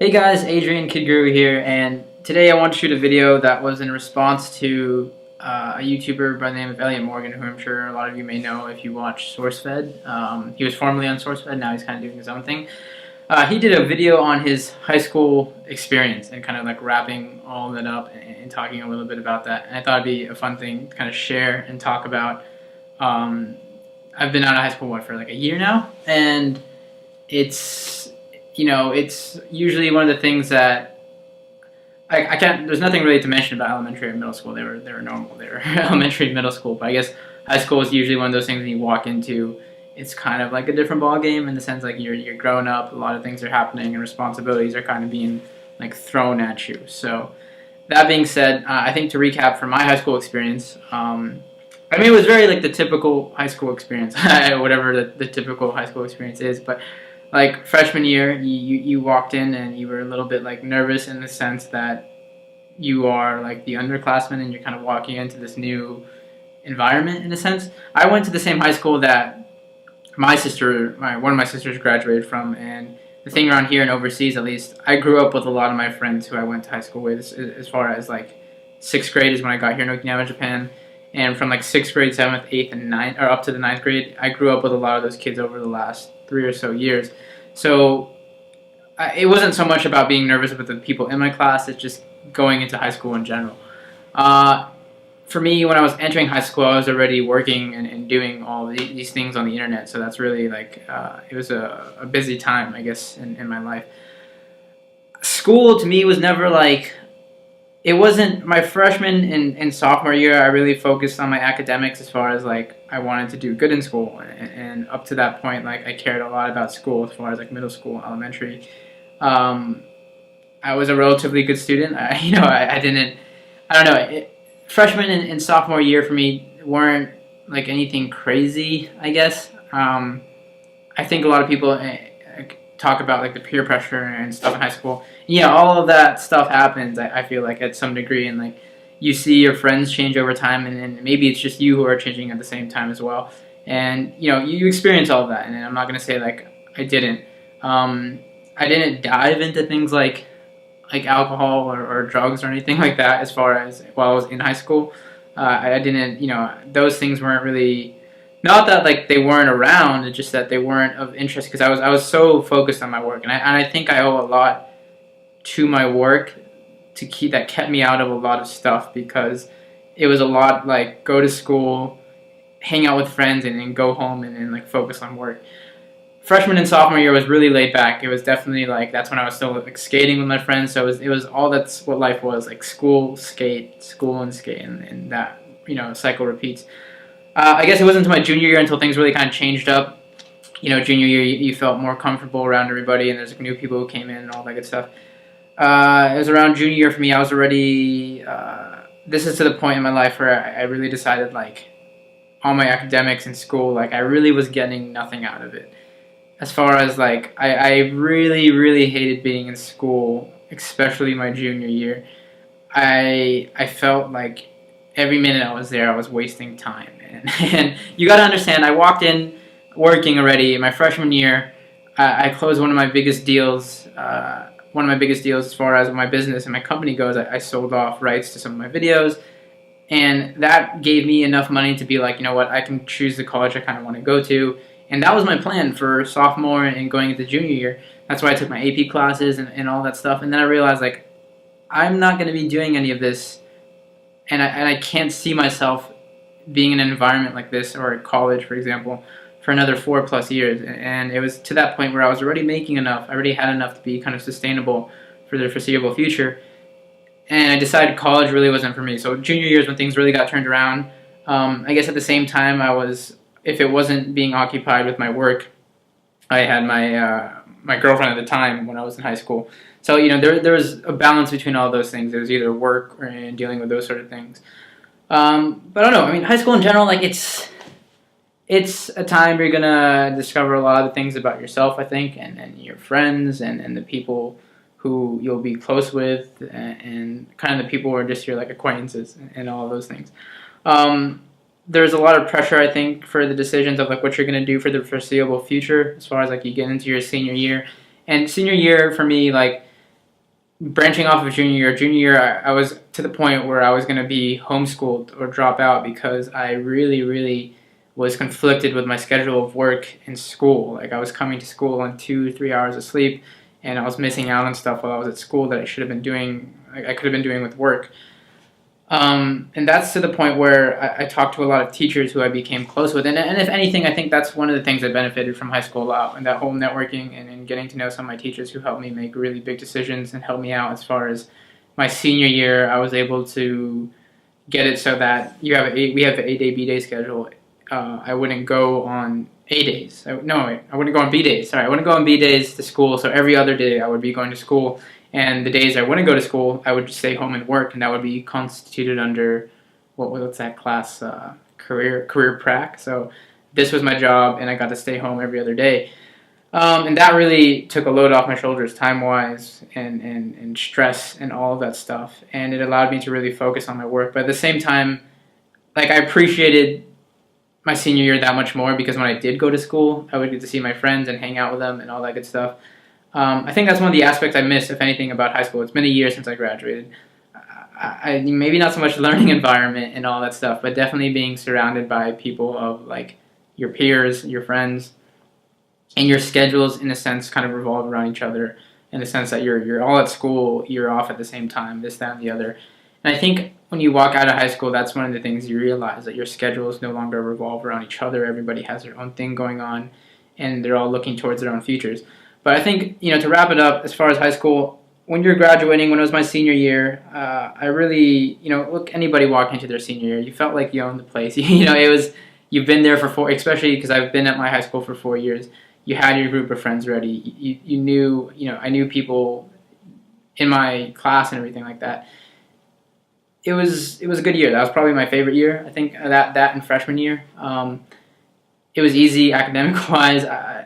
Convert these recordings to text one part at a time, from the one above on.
Hey guys, Adrian Kid Guru here, and today I want to shoot a video that was in response to a YouTuber by the name of Elliot Morgan, who I'm sure a lot of you may know if you watch SourceFed. He was formerly on SourceFed, now he's kind of doing his own thing. He did a video on his high school experience and kind of like wrapping all of that up and talking a little bit about that. And I thought it'd be a fun thing to kind of share and talk about. I've been out of high school, for like a year now, and it's usually one of the things that I can't. There's nothing really to mention about elementary and middle school. They were normal. They were elementary and middle school, but I guess high school is usually one of those things when you walk into. It's kind of like a different ball game in the sense like you're growing up. A lot of things are happening, and responsibilities are kind of being like thrown at you. So that being said, I think to recap from my high school experience. I mean, it was very like the typical high school experience, whatever the typical high school experience is. But like freshman year, you walked in and you were a little bit like nervous in the sense that you are like the underclassman and you're kind of walking into this new environment in a sense. I went to the same high school that one of my sisters graduated from, and the thing around here and overseas at least, I grew up with a lot of my friends who I went to high school with. As far as like sixth grade is when I got here in Okinawa, Japan. And from like 6th grade, 7th, 8th, and 9th, or up to the 9th grade, I grew up with a lot of those kids over the last 3 or so years. So it wasn't so much about being nervous with the people in my class, it's just going into high school in general. For me, when I was entering high school, I was already working and doing all these things on the internet. So that's really like, it was a busy time, I guess, in my life. School to me was never like, it wasn't my freshman and sophomore year. I really focused on my academics as far as like I wanted to do good in school, and up to that point, like I cared a lot about school as far as like middle school, elementary. I was a relatively good student. I don't know. Freshman and sophomore year for me weren't like anything crazy, I guess. I think a lot of people talk about like the peer pressure and stuff in high school. Yeah, all of that stuff happens, I feel like, at some degree, and like you see your friends change over time, and maybe it's just you who are changing at the same time as well. And you experience all of that, and I'm not going to say like I didn't. I didn't dive into things like alcohol or drugs or anything like that as far as while I was in high school. I didn't, those things weren't really. Not that like they weren't around, it's just that they weren't of interest because I was so focused on my work, and I think I owe a lot to my work that kept me out of a lot of stuff, because it was a lot like go to school, hang out with friends, and go home and like focus on work. Freshman and sophomore year was really laid back. It was definitely like that's when I was still like skating with my friends, so it was all that's what life was, like school, skate, school, and skate, and that cycle repeats. I guess it wasn't until my junior year until things really kind of changed up. Junior year you felt more comfortable around everybody, and there's like new people who came in and all that good stuff. It was around junior year for me. I was already. This is to the point in my life where I really decided like, all my academics in school, like I really was getting nothing out of it. As far as like, I really really hated being in school, especially my junior year. I felt like every minute I was there, I was wasting time. And you got to understand, I walked in working already. My freshman year, I closed one of my biggest deals. One of my biggest deals as far as my business and my company goes. I sold off rights to some of my videos, and that gave me enough money to be like, you know what, I can choose the college I kind of want to go to. And that was my plan for sophomore and going into junior year. That's why I took my AP classes and all that stuff. And then I realized like, I'm not going to be doing any of this, and I can't see myself being in an environment like this, or at college, for example, for another 4+ years. And it was to that point where I was already making enough. I already had enough to be kind of sustainable for the foreseeable future. And I decided college really wasn't for me. So junior year is when things really got turned around. I guess at the same time, if it wasn't being occupied with my work, I had my girlfriend at the time when I was in high school. So there was a balance between all those things. It was either work or dealing with those sort of things. But I don't know. I mean, high school in general, like it's a time where you're gonna discover a lot of the things about yourself, I think, and your friends and the people who you'll be close with, and kind of the people who are just your like acquaintances and all of those things. There's a lot of pressure, I think, for the decisions of like what you're gonna do for the foreseeable future, as far as like you get into your senior year. And senior year for me, like branching off of junior year, I was to the point where I was going to be homeschooled or drop out because I really was conflicted with my schedule of work and school. Like I was coming to school on 2 3 hours of sleep, and I was missing out on stuff while I was at school that I should have been doing. I could have been doing with work. And that's to the point where I talked to a lot of teachers who I became close with. And if anything, I think that's one of the things I benefited from high school a lot, and that whole networking and getting to know some of my teachers who helped me make really big decisions and helped me out as far as my senior year. I was able to get it so that we have an A-day, B-day schedule. I wouldn't go on A days. I wouldn't go on B days. Sorry, I wouldn't go on B days to school. So every other day I would be going to school, and the days I wouldn't go to school, I would just stay home and work, and that would be constituted under what's that class? Career prac. So this was my job, and I got to stay home every other day. And that really took a load off my shoulders, time wise, and stress and all of that stuff. And it allowed me to really focus on my work. But at the same time, like I appreciated my senior year that much more because when I did go to school, I would get to see my friends and hang out with them and all that good stuff. I think that's one of the aspects I miss, if anything, about high school. It's been a year since I graduated. I maybe not so much learning environment and all that stuff, but definitely being surrounded by people of like your peers, your friends, and your schedules in a sense kind of revolve around each other in the sense that you're all at school, you're off at the same time, this, that, and the other. And I think when you walk out of high school, that's one of the things you realize, that your schedules no longer revolve around each other. Everybody has their own thing going on, and they're all looking towards their own futures. But I think, to wrap it up, as far as high school, when you're graduating, when it was my senior year, I really, look, anybody walking into their senior year, you felt like you owned the place. It was, you've been there for especially because I've been at my high school for 4 years. You had your group of friends ready. You knew, I knew people in my class and everything like that. It was a good year. That was probably my favorite year. I think that and freshman year. It was easy academic wise.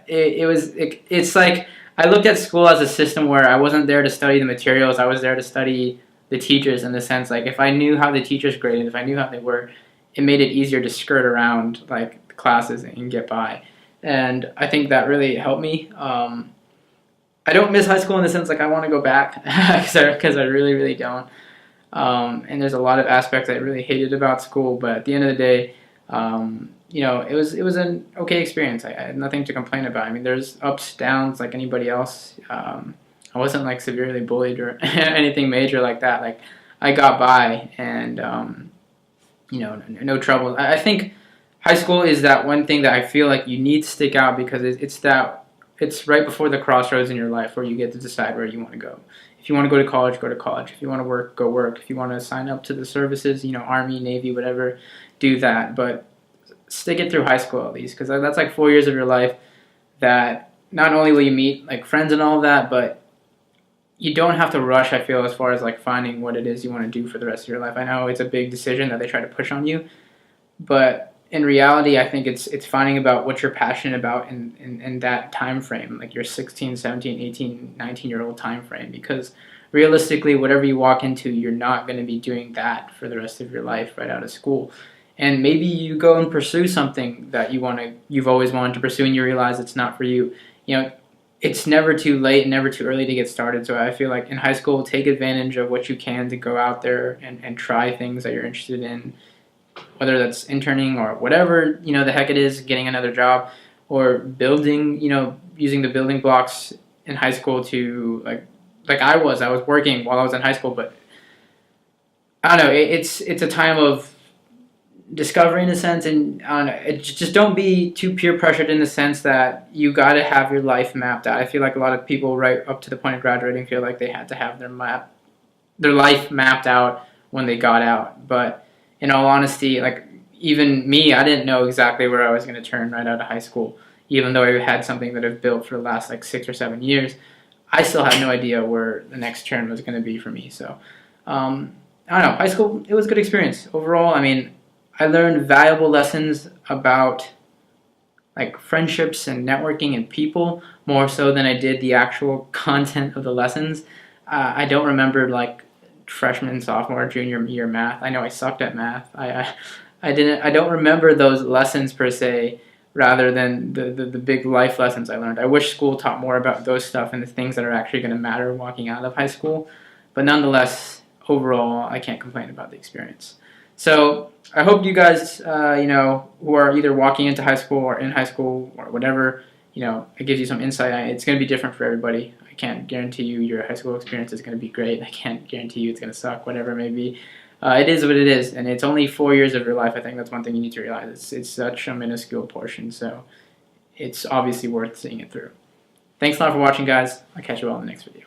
It's like I looked at school as a system where I wasn't there to study the materials. I was there to study the teachers, in the sense like if I knew how the teachers graded, if I knew how they were, it made it easier to skirt around like the classes and get by. And I think that really helped me. I don't miss high school in the sense like I want to go back because I really don't. And there's a lot of aspects I really hated about school, but at the end of the day, it was an okay experience. I had nothing to complain about. I mean, there's ups, downs like anybody else. I wasn't like severely bullied or anything major like that. Like I got by, and no trouble. I think high school is that one thing that I feel like you need to stick out because it's right before the crossroads in your life where you get to decide where you want to go. If you want to go to college, go to college. If you want to work, go work. If you want to sign up to the services, Army, Navy, whatever, do that. But stick it through high school at least, because that's like 4 years of your life that not only will you meet like friends and all of that, but you don't have to rush, I feel, as far as like finding what it is you want to do for the rest of your life. I know it's a big decision that they try to push on you, but in reality, I think it's finding about what you're passionate about in that time frame, like your 16, 17, 18, 19-year-old time frame, because realistically, whatever you walk into, you're not going to be doing that for the rest of your life right out of school. And maybe you go and pursue something that you've always wanted to pursue, and you realize it's not for you. It's never too late and never too early to get started. So I feel like in high school, take advantage of what you can to go out there and try things that you're interested in, whether that's interning or whatever, the heck it is, getting another job or building, using the building blocks in high school to like I was working while I was in high school, but I don't know, it's a time of discovery in a sense, and I don't know, just don't be too peer pressured in the sense that you got to have your life mapped out. I feel like a lot of people right up to the point of graduating feel like they had to have their life mapped out when they got out, but in all honesty, like even me, I didn't know exactly where I was going to turn right out of high school. Even though I had something that I've built for the last like 6 or 7 years, I still had no idea where the next turn was going to be for me. So I don't know. High school, it was a good experience overall. I mean, I learned valuable lessons about like friendships and networking and people more so than I did the actual content of the lessons. I don't remember like freshman, sophomore, junior year math. I know I sucked at math. I don't remember those lessons per se, rather than the big life lessons I learned. I wish school taught more about those stuff and the things that are actually going to matter walking out of high school. but nonetheless, overall, I can't complain about the experience. So I hope you guys, who are either walking into high school or in high school or whatever, it gives you some insight. It's going to be different for everybody. I can't guarantee you your high school experience is going to be great. I can't guarantee you it's going to suck, whatever it may be. It is what it is, and it's only 4 years of your life. I think that's one thing you need to realize. It's such a minuscule portion, so it's obviously worth seeing it through. Thanks a lot for watching, guys. I'll catch you all in the next video.